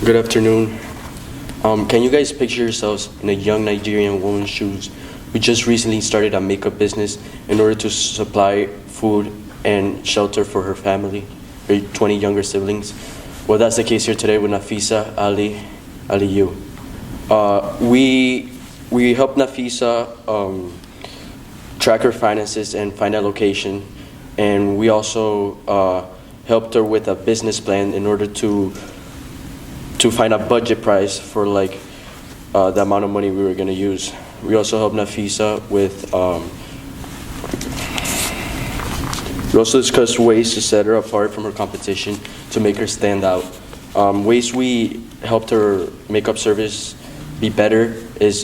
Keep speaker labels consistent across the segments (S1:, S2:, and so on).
S1: Good afternoon. Can you guys picture yourselves in a young Nigerian woman's shoes who just recently started a makeup business in order to supply food and shelter for her family, her 20 younger siblings? Well, that's the case here today with Nafisa, Aliyu. We helped Nafisa track her finances and find a location, and we also helped her with a business plan in order to find a budget price for the amount of money we were going to use. We also helped Nafisa with, we also discussed ways to set her apart from her competition to make her stand out. Ways we helped her makeup service be better is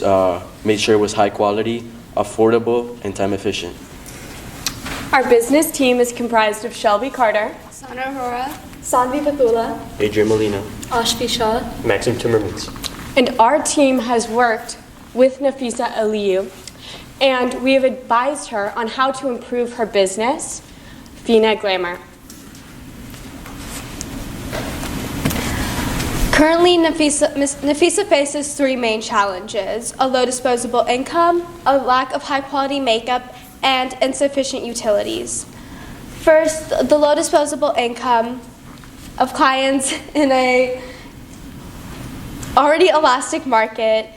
S1: made sure it was high quality, affordable, and time efficient.
S2: Our business team is comprised of Shelby Carter,
S3: Sana Aurora,
S2: Sanvi Pathula,
S1: Adrian Molina,
S3: Ashfi Shah,
S4: Maxim Timmermans.
S2: and our team has worked with Nafisa Aliyu, and we have advised her on how to improve her business, Fina Glamour.
S3: Currently, Nafisa faces three main challenges: a low disposable income, a lack of high-quality makeup, and insufficient utilities. First, the low disposable income of clients in a already elastic market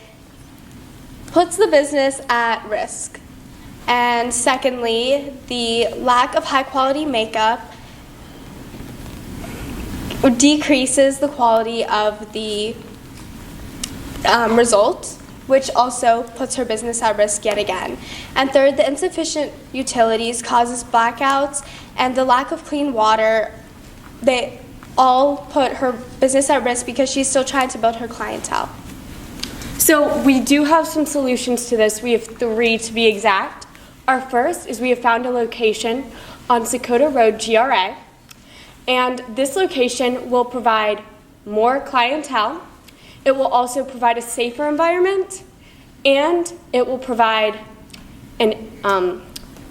S3: puts the business at risk. And secondly, the lack of high-quality makeup decreases the quality of the results, which also puts her business at risk yet again. And third, the insufficient utilities causes blackouts, and the lack of clean water, they all put her business at risk because she's still trying to build her clientele.
S2: So we do have some solutions to this. We have three to be exact. Our first is we have found a location on Sakota Road, GRA, and this location will provide more clientele. It will also provide a safer environment, and it will provide an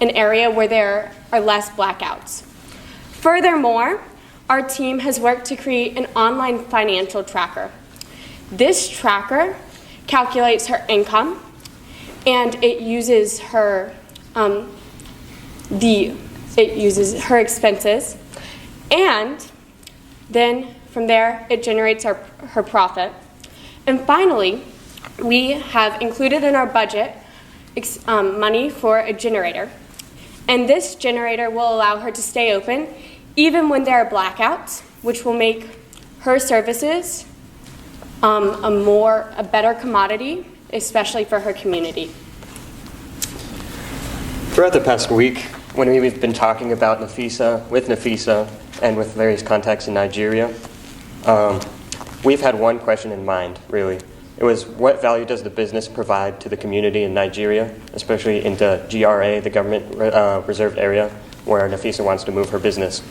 S2: area where there are less blackouts. Furthermore, our team has worked to create an online financial tracker. This tracker calculates her income, and it uses her expenses, and then from there it generates her profit. And finally, we have included in our budget money for a generator, and this generator will allow her to stay open even when there are blackouts, which will make her services a better commodity, especially for her community.
S4: Throughout the past week, when we've been talking about Nafisa, and with various contacts in Nigeria, we've had one question in mind, really. It was, what value does the business provide to the community in Nigeria, especially in the GRA, the government reserved area, where Nafisa wants to move her business.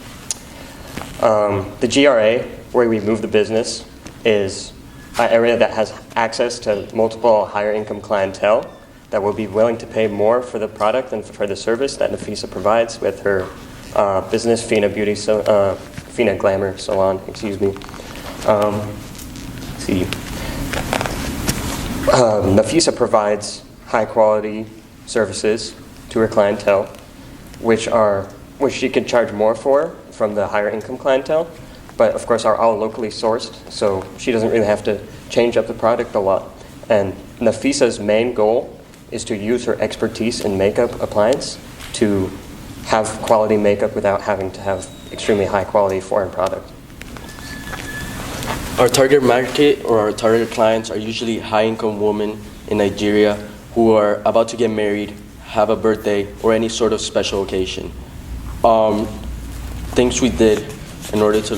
S4: The GRA, where we move the business, is an area that has access to multiple higher income clientele that will be willing to pay more for the product and for the service that Nafisa provides with her business, Fina Glamour Salon, Nafisa provides high quality services to her clientele, which she can charge more for from the higher income clientele, but of course are all locally sourced, so she doesn't really have to change up the product a lot. And Nafisa's main goal is to use her expertise in makeup appliance to have quality makeup without having to have extremely high quality foreign product.
S1: Our target market or our target clients are usually high-income women in Nigeria who are about to get married, have a birthday, or any sort of special occasion. Things we did in order to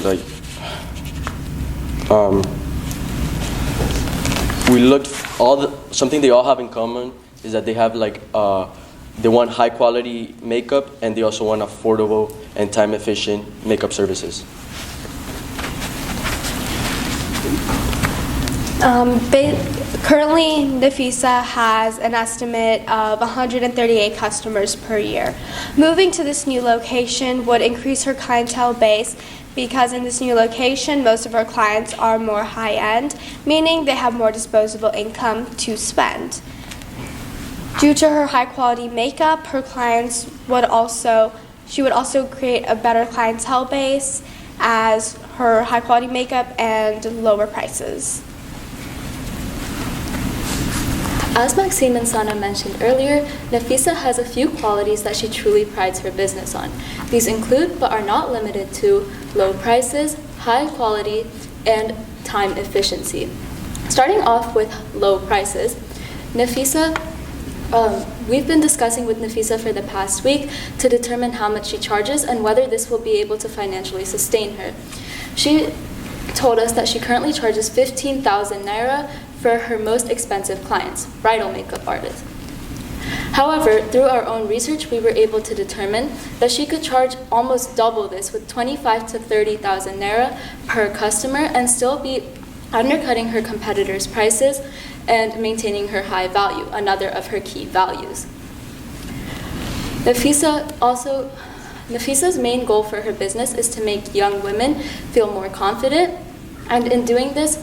S1: we looked something they all have in common is that they have they want high-quality makeup, and they also want affordable and time-efficient makeup services.
S3: Currently, Nafisa has an estimate of 138 customers per year. Moving to this new location would increase her clientele base because in this new location, most of our clients are more high-end, meaning they have more disposable income to spend. Due to her high-quality makeup, she would also create a better clientele base as her high-quality makeup and lower prices.
S5: As Maxime and Sana mentioned earlier, Nafisa has a few qualities that she truly prides her business on. These include, but are not limited to, low prices, high quality, and time efficiency. Starting off with low prices, Nafisa, we've been discussing with Nafisa for the past week to determine how much she charges and whether this will be able to financially sustain her. She told us that she currently charges 15,000 naira for her most expensive clients, bridal makeup artists. However, through our own research, we were able to determine that she could charge almost double this with 25 to 30,000 naira per customer and still be undercutting her competitors' prices and maintaining her high value, another of her key values. Nafisa's main goal for her business is to make young women feel more confident, and in doing this,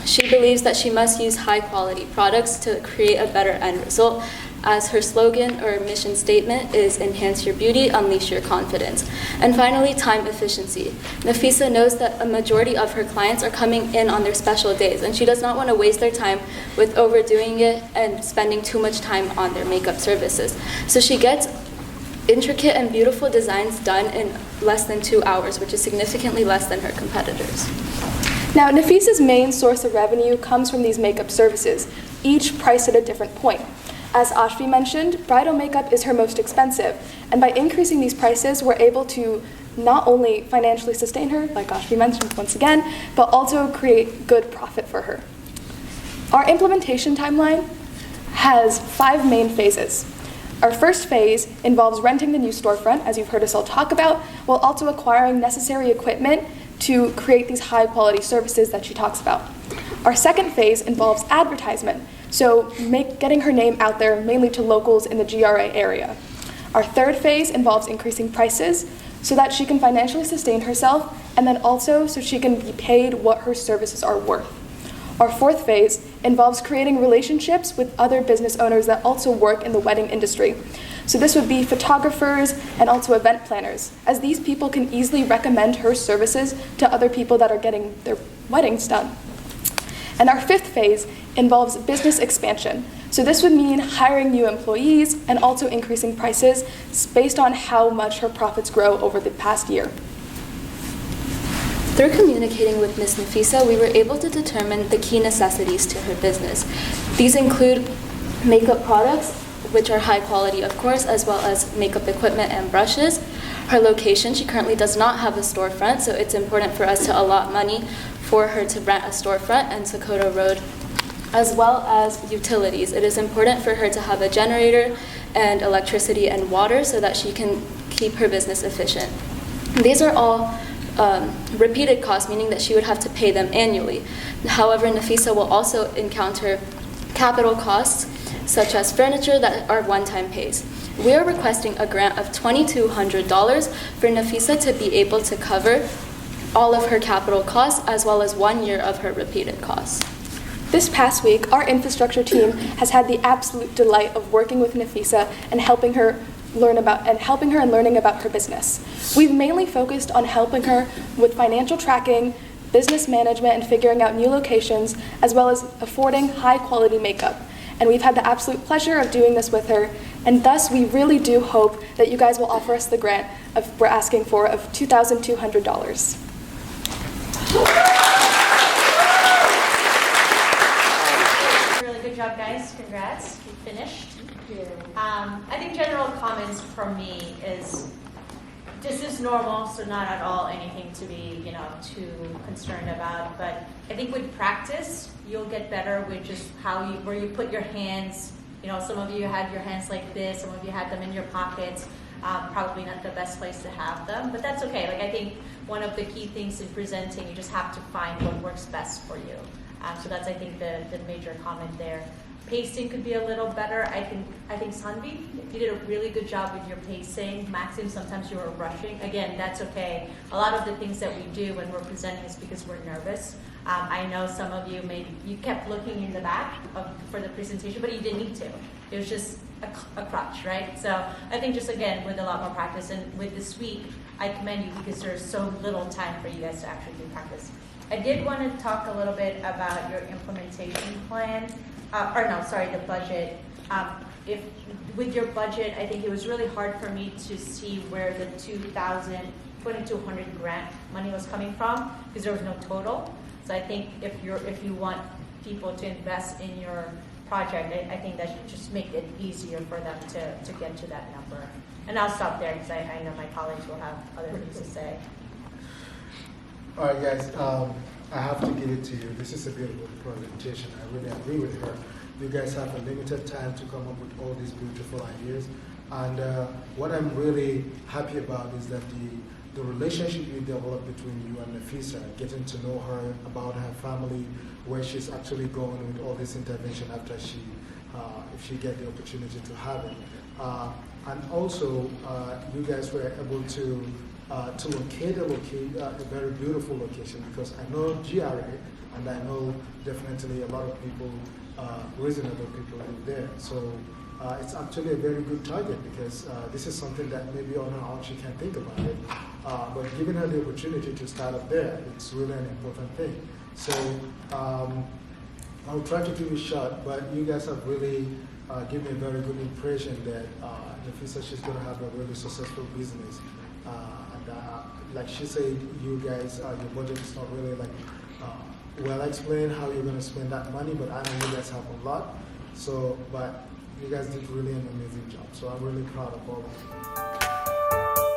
S5: she believes that she must use high-quality products to create a better end result, as her slogan or mission statement is "Enhance your beauty, unleash your confidence." And finally, time efficiency. Nafisa knows that a majority of her clients are coming in on their special days, and she does not want to waste their time with overdoing it and spending too much time on their makeup services. So she gets intricate and beautiful designs done in less than 2 hours, which is significantly less than her competitors.
S6: Now, Nafisa's main source of revenue comes from these makeup services, each priced at a different point. As Ashvi mentioned, bridal makeup is her most expensive, and by increasing these prices, we're able to not only financially sustain her, like Ashvi mentioned once again, but also create good profit for her. Our implementation timeline has 5 main phases. Our first phase involves renting the new storefront, as you've heard us all talk about, while also acquiring necessary equipment to create these high-quality services that she talks about. Our second phase involves advertisement, so getting her name out there mainly to locals in the GRA area. Our third phase involves increasing prices so that she can financially sustain herself, and then also so she can be paid what her services are worth. Our fourth phase involves creating relationships with other business owners that also work in the wedding industry. So this would be photographers and also event planners, as these people can easily recommend her services to other people that are getting their weddings done. And our fifth phase involves business expansion. So this would mean hiring new employees and also increasing prices based on how much her profits grow over the past year.
S5: Through communicating with Ms. Nafisa, we were able to determine the key necessities to her business. These include makeup products, which are high quality, of course, as well as makeup equipment and brushes. Her location, she currently does not have a storefront, so it's important for us to allot money for her to rent a storefront and Sokoto Road, as well as utilities. It is important for her to have a generator and electricity and water so that she can keep her business efficient. These are all repeated costs, meaning that she would have to pay them annually. However, Nafisa will also encounter capital costs, such as furniture, that are one-time pays. We are requesting a grant of $2,200 for Nafisa to be able to cover all of her capital costs, as well as 1 year of her repeated costs.
S6: This past week, our infrastructure team has had the absolute delight of working with Nafisa and helping her and learning about her business. We've mainly focused on helping her with financial tracking, business management, and figuring out new locations, as well as affording high-quality makeup. And we've had the absolute pleasure of doing this with her, and thus we really do hope that you guys will offer us the grant we're asking for of $2,200.
S7: Really good job, guys. Congrats. You finished. I think general comments from me is this is normal, so not at all anything to be, too concerned about. But I think with practice, you'll get better with just where you put your hands. Some of you had your hands like this, some of you had them in your pockets. Probably not the best place to have them, but that's okay. I think one of the key things in presenting, you just have to find what works best for you. So that's, I think, the major comment there. Pacing could be a little better. I think Sanvi, you did a really good job with your pacing. Maxim, sometimes you were rushing. Again, that's okay. A lot of the things that we do when we're presenting is because we're nervous. I know some of you you kept looking in the back for the presentation, but you didn't need to. It was just a crutch, right? So I think just again, with a lot more practice and with this week, I commend you because there's so little time for you guys to actually do practice. I did want to talk a little bit about your implementation plan. The budget. If with your budget, I think it was really hard for me to see where the 2,200 grant money was coming from because there was no total. So I think if you want people to invest in your project, I think that should just make it easier for them to get to that number. And I'll stop there because I know my colleagues will have other things to say.
S8: All right, guys. I have to give it to you. This is a beautiful presentation. I really agree with her. You guys have a limited time to come up with all these beautiful ideas. And what I'm really happy about is that the relationship you develop between you and Nafisa, getting to know her, about her family, where she's actually going with all this intervention after if she get the opportunity to have it. And also, you guys were able to locate a very beautiful location, because I know GRA and I know definitely a lot of people, reasonable people live there. So it's actually a very good target, because this is something that maybe on her own she can't think about it. But giving her the opportunity to start up there, it's really an important thing. So I'll try to keep it short, but you guys have really given me a very good impression that Nafisa, she's going to have a really successful business. Like she said, you guys, your budget is not really well explained how you're going to spend that money, but I know you guys have a lot. So, but you guys did really an amazing job. So I'm really proud of all of you.